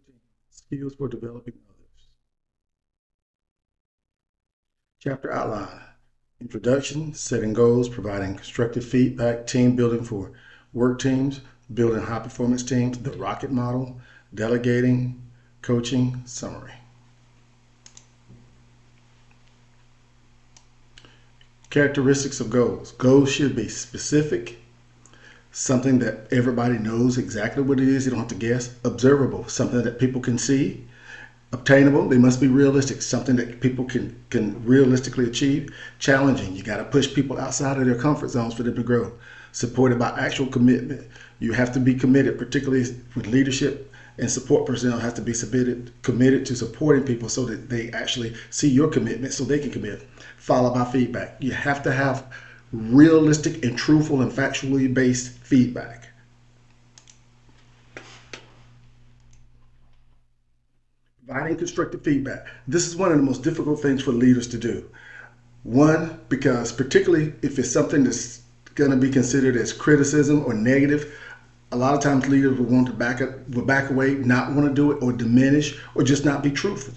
13, skills for developing others. Chapter outline, introduction, setting goals, providing constructive feedback, team building for work teams, building high performance teams, the rocket model, delegating, coaching, summary. Characteristics of goals. Goals should be specific, something that everybody knows exactly what it is, you don't have to guess. Observable, something that people can see. Obtainable, they must be realistic, something that people can realistically achieve. Challenging, you got to push people outside of their comfort zones for them to grow. Supported by actual commitment, you have to be committed, particularly with leadership and support personnel have to be committed to supporting people so that they actually see your commitment so they can commit. Followed by feedback, you have to have realistic and truthful and factually based feedback. Providing constructive feedback. This is one of the most difficult things for leaders to do. One, because particularly if it's something that's going to be considered as criticism or negative, a lot of times leaders will back away, not want to do it, or diminish, or just not be truthful.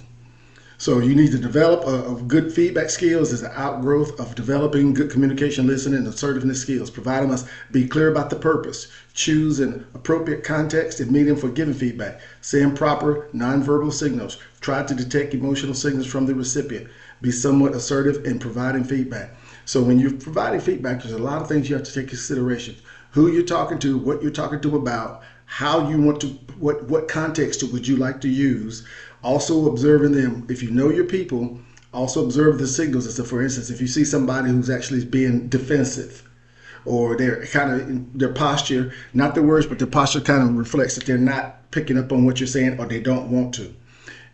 So you need to develop a good feedback skills as an outgrowth of developing good communication, listening, and assertiveness skills. Provider must be clear about the purpose, choose an appropriate context and medium for giving feedback, send proper nonverbal signals, try to detect emotional signals from the recipient, be somewhat assertive in providing feedback. So when you're providing feedback, there's a lot of things you have to take consideration. Who you're talking to, what you're talking to about, how you want to, what context would you like to use. Also observing them. If you know your people, also observe the signals. So for instance, if you see somebody who's actually being defensive, or their posture, not the words, but their posture kind of reflects that they're not picking up on what you're saying or they don't want to.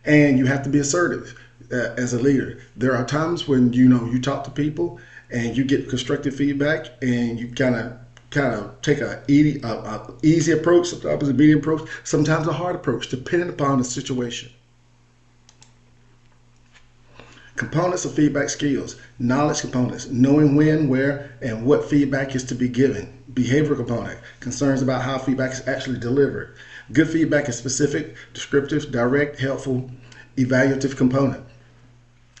And you have to be assertive as a leader. There are times when you talk to people and you get constructive feedback and you kind of take a easy approach, sometimes a medium approach, sometimes a hard approach, depending upon the situation. Components of feedback skills. Knowledge components. Knowing when, where, and what feedback is to be given. Behavioral component. Concerns about how feedback is actually delivered. Good feedback is specific, descriptive, direct, helpful, evaluative component.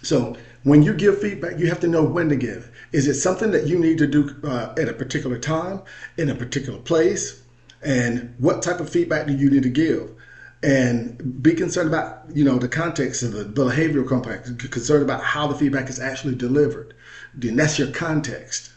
So when you give feedback, you have to know when to give. Is it something that you need to do at a particular time, in a particular place? And what type of feedback do you need to give? And be concerned about, the context of the behavioral component, concerned about how the feedback is actually delivered. Then that's your context.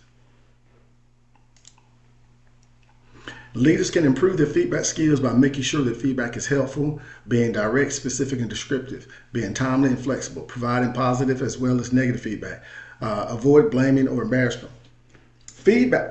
Leaders can improve their feedback skills by making sure that feedback is helpful, being direct, specific, and descriptive, being timely and flexible, providing positive as well as negative feedback. Avoid blaming or embarrassment.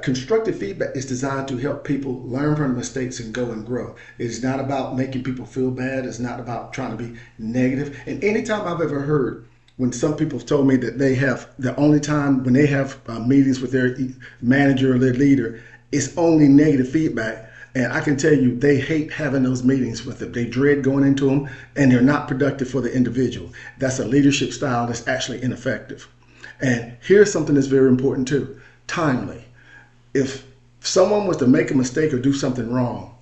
Constructive feedback is designed to help people learn from mistakes and go and grow. It is not about making people feel bad. It's not about trying to be negative. And anytime I've ever heard when some people have told me that they have the only time when they have meetings with their manager or their leader, it's only negative feedback. And I can tell you, they hate having those meetings with them. They dread going into them, and they're not productive for the individual. That's a leadership style that's actually ineffective. And here's something that's very important too. Timely. If someone was to make a mistake or do something wrong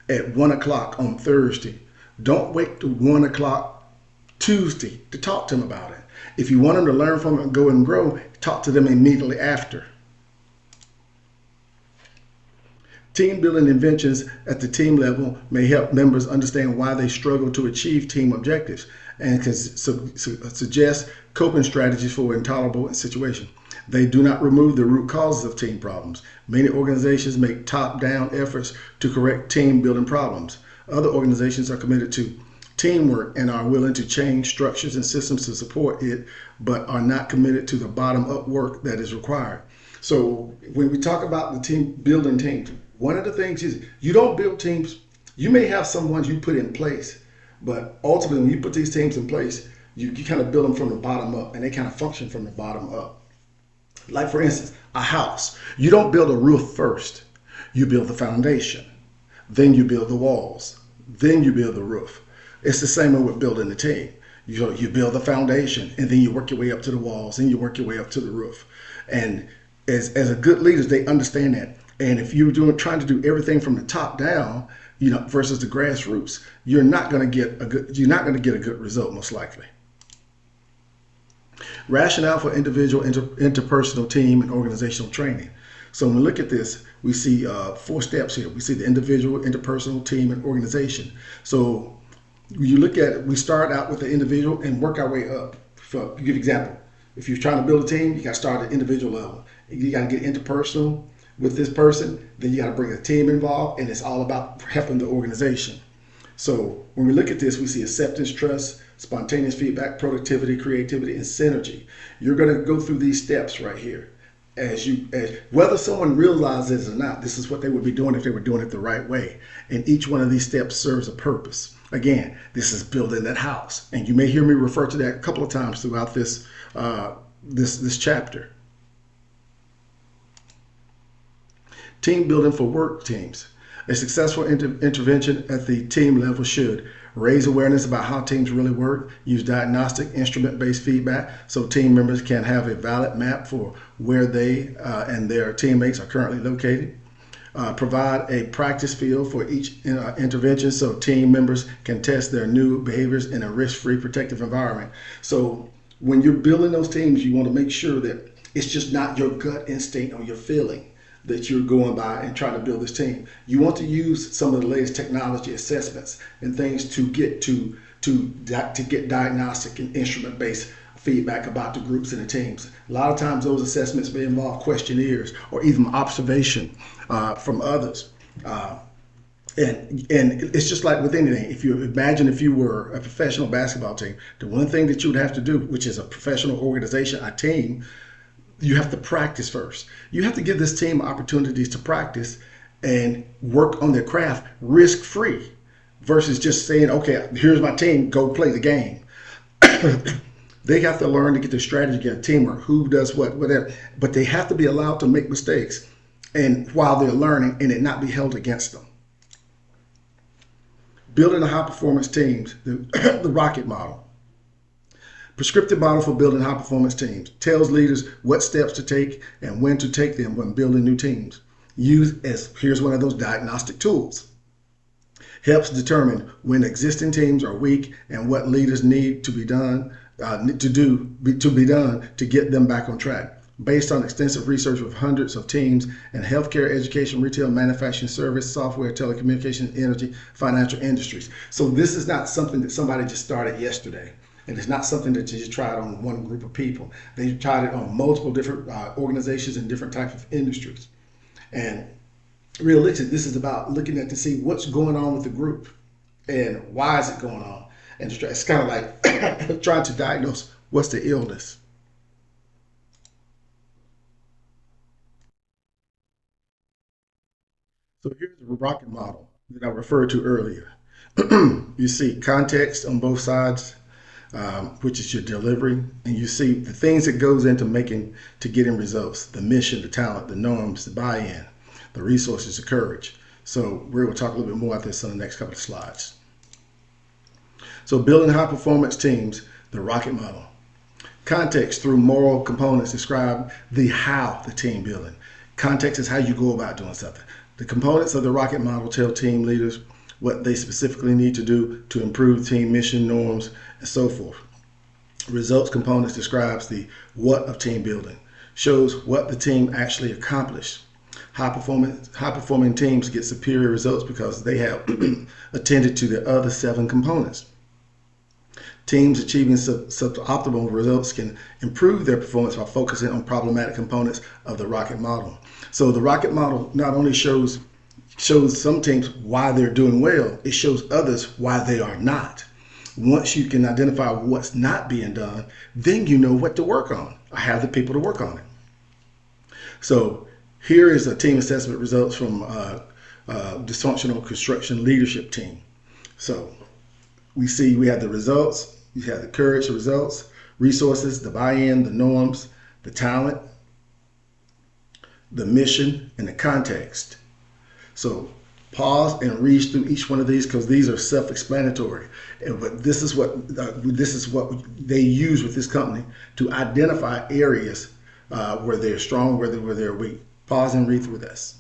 at 1 o'clock on Thursday, don't wait till 1 o'clock Tuesday to talk to them about it. If you want them to learn from it and go and grow, talk to them immediately after. Team building inventions at the team level may help members understand why they struggle to achieve team objectives and can suggest coping strategies for intolerable situations. They do not remove the root causes of team problems. Many organizations make top-down efforts to correct team building problems. Other organizations are committed to teamwork and are willing to change structures and systems to support it, but are not committed to the bottom-up work that is required. So when we talk about the team building teams, one of the things is you don't build teams. You may have some ones you put in place, but ultimately when you put these teams in place, you kind of build them from the bottom up, and they kind of function from the bottom up. Like for instance, a house. You don't build a roof first. You build the foundation. Then you build the walls. Then you build the roof. It's the same way with building a team. You build the foundation, and then you work your way up to the walls, and you work your way up to the roof. And as a good leaders, they understand that. And if you're trying to do everything from the top down, versus the grassroots, you're not going to get a good result most likely. Rationale for individual, interpersonal, team, and organizational training. So when we look at this, we see 4 steps here. We see the individual, interpersonal, team, and organization. So you look at it, we start out with the individual and work our way up. For give example, if you're trying to build a team, you got to start at the individual level. You got to get interpersonal with this person. Then you got to bring a team involved, and it's all about helping the organization. So when we look at this, we see acceptance, trust, spontaneous feedback, productivity, creativity, and synergy. You're going to go through these steps right here. As whether someone realizes it or not, this is what they would be doing if they were doing it the right way. And each one of these steps serves a purpose. Again, this is building that house, and you may hear me refer to that a couple of times throughout this this chapter. Team building for work teams. A successful intervention at the team level should raise awareness about how teams really work, use diagnostic, instrument-based feedback so team members can have a valid map for where they and their teammates are currently located. Provide a practice field for each intervention so team members can test their new behaviors in a risk-free, protective environment. So when you're building those teams, you want to make sure that it's just not your gut instinct or your feeling that you're going by and trying to build this team. You want to use some of the latest technology assessments and things to get to get diagnostic and instrument-based feedback about the groups and the teams. A lot of times those assessments may involve questionnaires or even observation from others. And it's just like with anything. If you imagine if you were a professional basketball team, the one thing that you would have to do, which is a professional organization, a team, you have to practice first. You have to give this team opportunities to practice and work on their craft risk-free versus just saying, okay, here's my team, go play the game. They have to learn to get their strategy, get teamwork, who does what, whatever. But they have to be allowed to make mistakes and while they're learning and it not be held against them. Building a high-performance teams, the Rocket model. Prescriptive model for building high-performance teams. Tells leaders what steps to take and when to take them when building new teams. Used as, here's one of those diagnostic tools. Helps determine when existing teams are weak and what leaders need to be done to get them back on track. Based on extensive research with hundreds of teams in healthcare, education, retail, manufacturing, service, software, telecommunications, energy, financial industries. So this is not something that somebody just started yesterday. And it's not something that you just tried on one group of people. They tried it on multiple different organizations and different types of industries. And realistically, this is about looking at to see what's going on with the group and why is it going on. And it's kind of like trying to diagnose what's the illness. So here's the rocket model that I referred to earlier. You see context on both sides, which is your delivery, and you see the things that goes into getting results, the mission, the talent, the norms, the buy-in, the resources, the courage. So we're going to talk a little bit more about this on the next couple of slides. So building high-performance teams, the rocket model. Context through moral components describe the how the team building. Context is how you go about doing something. The components of the rocket model tell team leaders what they specifically need to do to improve team mission, norms, and so forth. Results components describes the what of team building, shows what the team actually accomplished. High-performing teams get superior results because they have attended to the other 7 components. Teams achieving suboptimal results can improve their performance by focusing on problematic components of the rocket model. So the rocket model not only shows some teams why they're doing well, it shows others why they are not. Once you can identify what's not being done, then you know what to work on. I have the people to work on it. So here is a team assessment results from dysfunctional construction leadership team. So we have the results, you have the courage, the results, resources, the buy-in, the norms, the talent, the mission, and the context. So pause and read through each one of these because these are self-explanatory. But this is what they use with this company to identify areas where they're strong, where they're weak. Pause and read through this.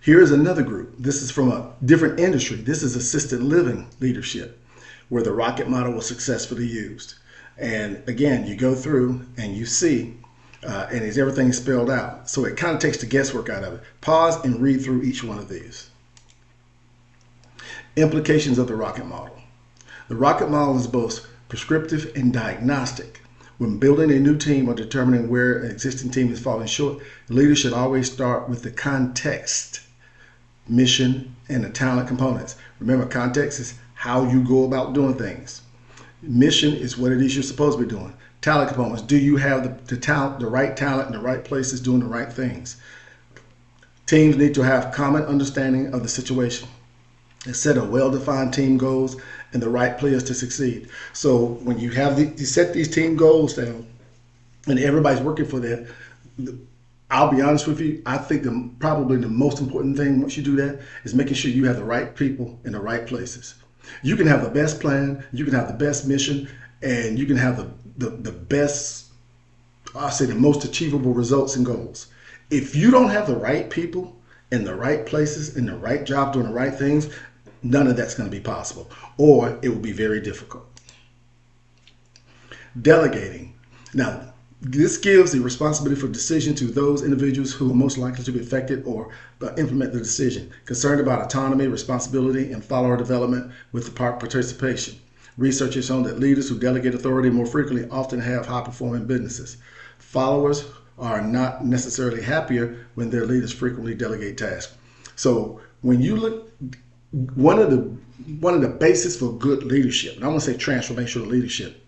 Here's another group. This is from a different industry. This is assisted living leadership, where the Rocket model was successfully used. And again, you go through and you see, and it's everything spelled out. So it kind of takes the guesswork out of it. Pause and read through each one of these. Implications of the Rocket model. The Rocket model is both prescriptive and diagnostic. When building a new team or determining where an existing team is falling short, leaders should always start with the context, mission, and the talent components. Remember, context is how you go about doing things. Mission is what it is you're supposed to be doing. Talent components, do you have the talent, the right talent in the right places doing the right things? Teams need to have common understanding of the situation. Set a well-defined team goals and the right players to succeed. So when you have you set these team goals down and everybody's working for that, I'll be honest with you, I think probably the most important thing once you do that is making sure you have the right people in the right places. You can have the best plan, you can have the best mission, and you can have the best, I'll say the most achievable results and goals. If you don't have the right people in the right places, in the right job, doing the right things, none of that's going to be possible, or it will be very difficult. Delegating. Now, this gives the responsibility for decision to those individuals who are most likely to be affected or implement the decision. Concerned about autonomy, responsibility, and follower development with the participation. Research has shown that leaders who delegate authority more frequently often have high-performing businesses. Followers are not necessarily happier when their leaders frequently delegate tasks. So when you look, one of the basis for good leadership, and I want to say transformational leadership,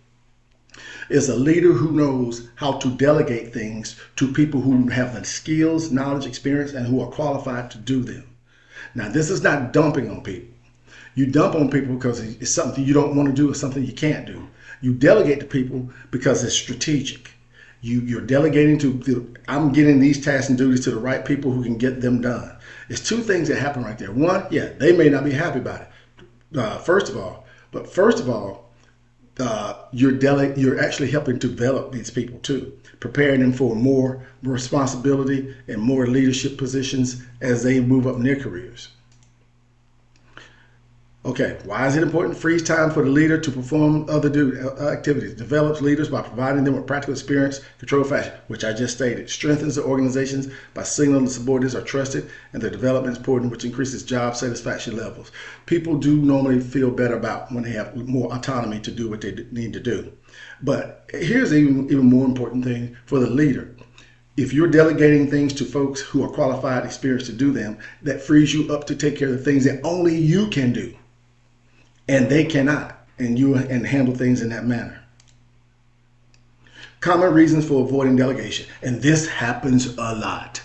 is a leader who knows how to delegate things to people who have the skills, knowledge, experience, and who are qualified to do them. Now, this is not dumping on people. You dump on people because it's something you don't want to do or something you can't do. You delegate to people because it's strategic. You're delegating to, I'm getting these tasks and duties to the right people who can get them done. It's two things that happen right there. One, yeah, they may not be happy about it, first of all. You're actually helping to develop these people too, preparing them for more responsibility and more leadership positions as they move up in their careers. Okay, why is it important? Frees time for the leader to perform other activities. Develops leaders by providing them with practical experience, control fashion, which I just stated. Strengthens the organizations by signaling the subordinates are trusted and their development is important, which increases job satisfaction levels. People do normally feel better about when they have more autonomy to do what they need to do. But here's an even more important thing for the leader. If you're delegating things to folks who are qualified, experienced to do them, that frees you up to take care of the things that only you can do. And they cannot, and handle things in that manner. Common reasons for avoiding delegation, and this happens a lot.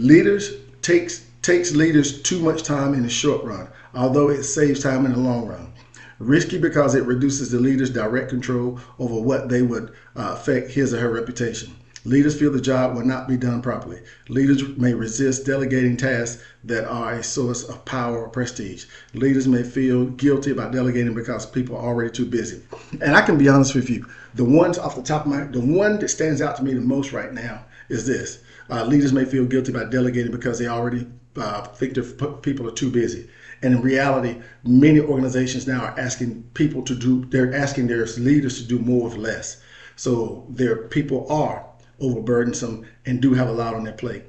Leaders takes leaders too much time in the short run, although it saves time in the long run. Risky because it reduces the leader's direct control over what they would affect his or her reputation. Leaders feel the job will not be done properly. Leaders may resist delegating tasks that are a source of power or prestige. Leaders may feel guilty about delegating because people are already too busy. And I can be honest with you, the one that stands out to me the most right now is this. Leaders may feel guilty about delegating because they already think their people are too busy. And in reality, many organizations now are asking they're asking their leaders to do more with less. So their people are overburdensome and do have a lot on their plate.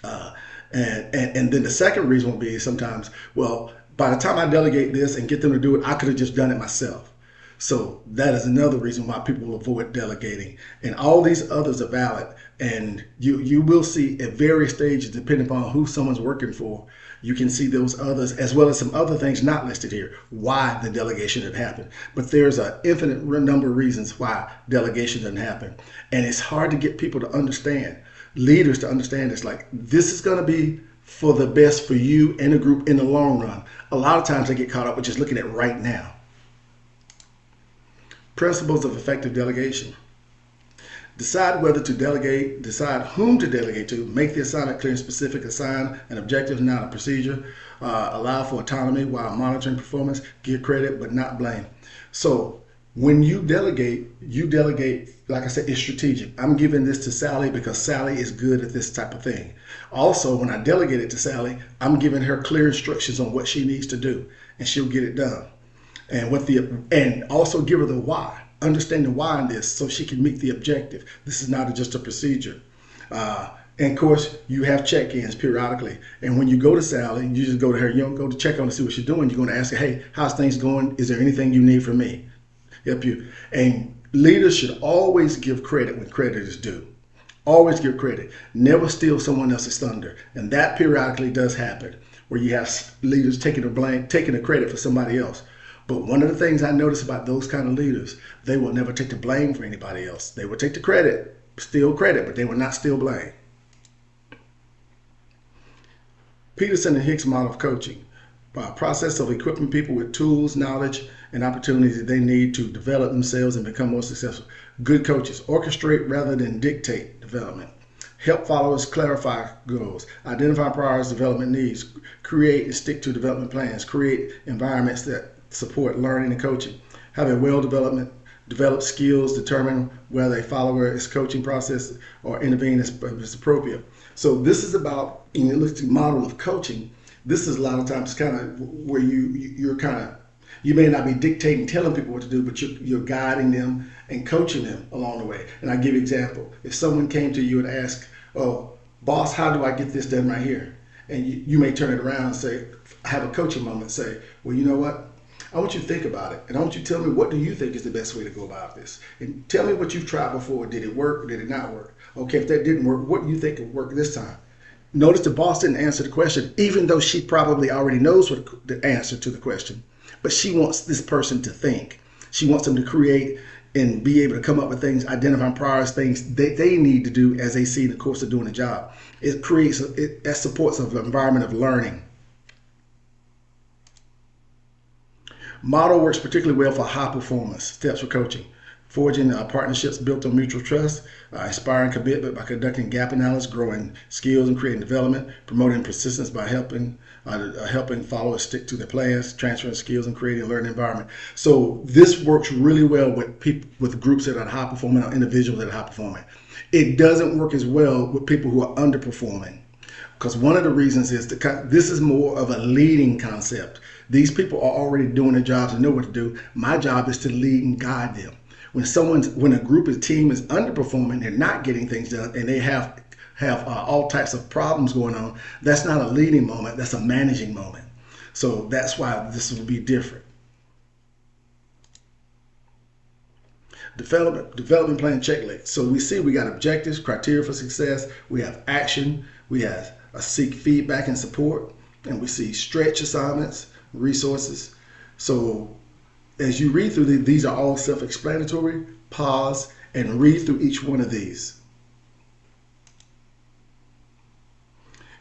And then the second reason will be sometimes, well, by the time I delegate this and get them to do it, I could have just done it myself. So that is another reason why people will avoid delegating. And all these others are valid. And you will see at various stages, depending upon who someone's working for, you can see those others, as well as some other things not listed here, why the delegation had happened. But there's an infinite number of reasons why delegation doesn't happen. And it's hard to get people to understand, leaders to understand it's like, this is going to be for the best for you and the group in the long run. A lot of times they get caught up with just looking at right now. Principles of effective delegation. Decide whether to delegate, decide whom to delegate to, make the assignment clear and specific, assign an objective, not a procedure, allow for autonomy while monitoring performance, give credit but not blame. So when you delegate like I said, it's strategic. I'm giving this to Sally because Sally is good at this type of thing. Also, when I delegate it to Sally, I'm giving her clear instructions on what she needs to do, and she'll get it done. And also give her the why. Understand the why in this so she can meet the objective. This is not just a procedure. And of course, you have check-ins periodically. And when you go to Sally, you just go to her. You don't go to check on to see what she's doing. You're going to ask her, hey, how's things going? Is there anything you need from me? Help you. And leaders should always give credit when credit is due. Always give credit. Never steal someone else's thunder. And that periodically does happen, where you have leaders taking the blame, taking the credit for somebody else. But one of the things I notice about those kind of leaders, they will never take the blame for anybody else. They will take the credit, steal credit, but they will not steal blame. Peterson and Hicks model of coaching. By a process of equipping people with tools, knowledge, and opportunities that they need to develop themselves and become more successful. Good coaches orchestrate rather than dictate development. Help followers clarify goals, identify priorities, development needs, create and stick to development plans, create environments that support learning and coaching, have a developed skills, determine whether a follower's coaching process or intervene is appropriate. So this is about, in the holistic model of coaching, this is a lot of times kind of where you may not be dictating, telling people what to do, but you're guiding them and coaching them along the way. And I give you an example. If someone came to you and asked, oh, boss, how do I get this done right here? And you may turn it around and say, have a coaching moment, say, well, you know what? I want you to think about it. And I want you to tell me, what do you think is the best way to go about this? And tell me what you've tried before. Did it work or did it not work? Okay, if that didn't work, what do you think would work this time? Notice the boss didn't answer the question, even though she probably already knows what the answer to the question. But she wants this person to think. She wants them to create and be able to come up with things, identify priorities, things they need to do as they see in the course of doing the job. That supports an environment of learning. Model works particularly well for high performance. Steps for coaching. Forging partnerships built on mutual trust, inspiring commitment by conducting gap analysis, growing skills and creating development, promoting persistence by helping followers stick to their plans, transferring skills and creating a learning environment. So this works really well with people, with groups that are high performing or individuals that are high performing. It doesn't work as well with people who are underperforming, because one of the reasons is this is more of a leading concept. These people are already doing their jobs and know what to do. My job is to lead and guide them. When a group of team is underperforming, they're not getting things done, and they have all types of problems going on, that's not a leading moment, that's a managing moment. So that's why this will be different. Development plan checklist. So we see we got objectives, criteria for success, we have action, we have seek feedback and support, and we see stretch assignments, resources. So as you read through these are all self-explanatory. Pause and read through each one of these.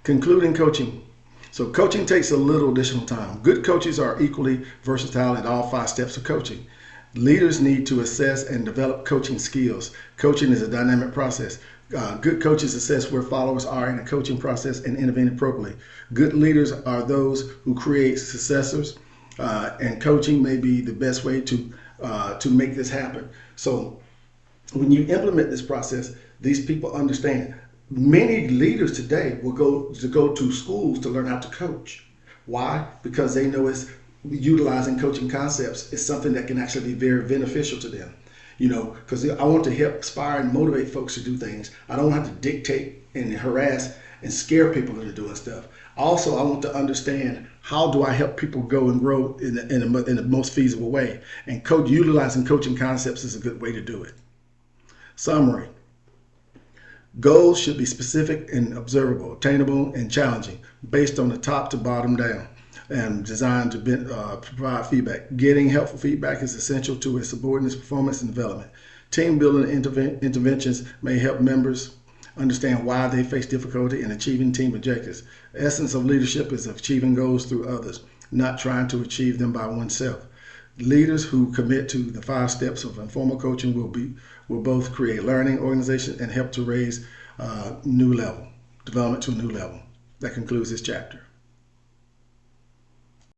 Concluding coaching. So coaching takes a little additional time. Good coaches are equally versatile at all 5 steps of coaching. Leaders need to assess and develop coaching skills. Coaching is a dynamic process. Good coaches assess where followers are in the coaching process and intervene appropriately. Good leaders are those who create successors, and coaching may be the best way to make this happen. So when you implement this process, these people understand. Many leaders today will go to schools to learn how to coach. Why? Because they know it's utilizing coaching concepts is something that can actually be very beneficial to them. Because I want to help inspire and motivate folks to do things. I don't have to dictate and harass and scare people into doing stuff. Also, I want to understand, how do I help people go and grow in the most feasible way? And utilizing coaching concepts is a good way to do it. Summary. Goals should be specific and observable, attainable and challenging, based on the top to bottom down, and designed to provide feedback. Getting helpful feedback is essential to a subordinate's performance and development. Team building interventions may help members understand why they face difficulty in achieving team objectives. The essence of leadership is achieving goals through others, not trying to achieve them by oneself. Leaders who commit to the 5 steps of informal coaching will both create learning organization and help to raise development to a new level. That concludes this chapter.